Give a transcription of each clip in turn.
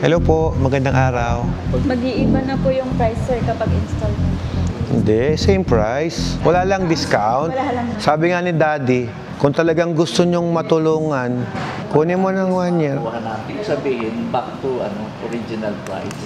Hello po, magandang araw. Mag-iiba na po yung price, sir, kapag installment. Hindi, same price. Wala lang discount. Wala lang. Sabi nga ni Daddy, kung talagang gusto nyong matulungan, kunin mo ng 1 year. Kuha natin. Sabihin, back to original price.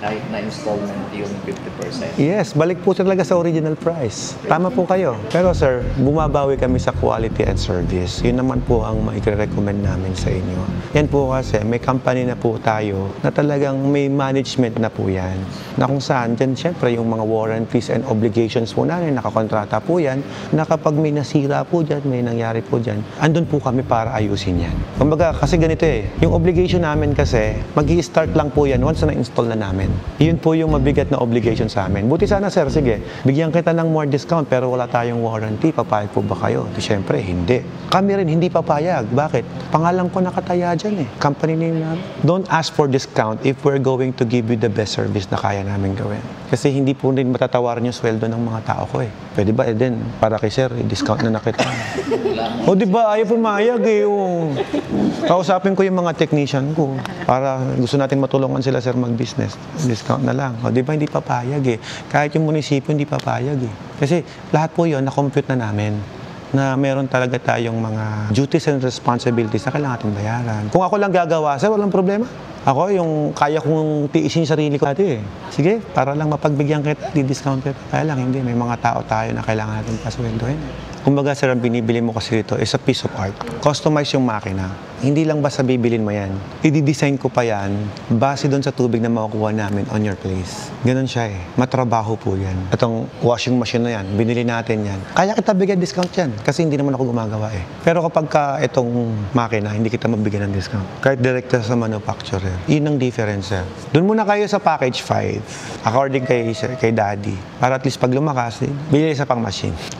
Kahit na installment yung 50%. Yes, balik po talaga sa original price. Tama po kayo. Pero sir, bumabawi kami sa quality and service. Yun naman po ang maikre-recommend namin sa inyo. Yan po kasi, may company na po tayo na talagang may management na po yan. Na kung saan, dyan syempre yung mga warranties and obligations po namin, nakakontrata po yan, na kapag may nasira po dyan, may nangyari po dyan, andun po kami para ayusin yan. Kumbaga, kasi ganito yung obligation namin kasi, mag-i-start lang po yan once na install na namin. Yun po yung mabigat na obligation sa amin. Buti sana sir, sige, bigyan kita ng more discount pero wala tayong warranty, papayag po ba kayo? Di syempre, hindi. Kami rin hindi papayag. Bakit? Pangalan ko nakataya dyan company name namin. Don't ask for discount if we're going to give you the best service na kaya namin gawin. Kasi hindi po rin matatawaran yung sweldo ng mga tao ko Pwede ba, Eden, para kay sir, discount na nakita. O di ba, ayaw pumayag Kausapin ko yung mga technician ko para gusto natin matulungan sila sir mag-business. Discount na lang. O di ba, hindi papayag Kahit yung munisipyo hindi papayag Kasi lahat po yun, na-compute na namin na meron talaga tayong mga duties and responsibilities na kailangan natin bayaran. Kung ako lang gagawa, sir, walang problema. Ako, yung kaya kong tiisin yung sarili ko dati Sige, para lang mapagbigyan kita, di-discount kita. Kaya lang, hindi. May mga tao tayo na kailangan natin pasweldohin. Kumbaga, sir, ang binibili mo kasi dito is a piece of art. Customize yung makina. Hindi lang basta bibilin mo yan. I-design ko pa yan base doon sa tubig na makukuha namin on your place. Ganon siya Matrabaho po yan. Itong washing machine na yan, binili natin yan. Kaya kita bigyan discount yan kasi hindi naman ako gumagawa Pero kapag ka itong makina, hindi kita mabigyan ng discount. Kahit direkta sa manufacturer. Yun ang difference, sir. Doon muna kayo sa package 5, according kay Daddy. Para at least pag lumakas, bili sa pang machine.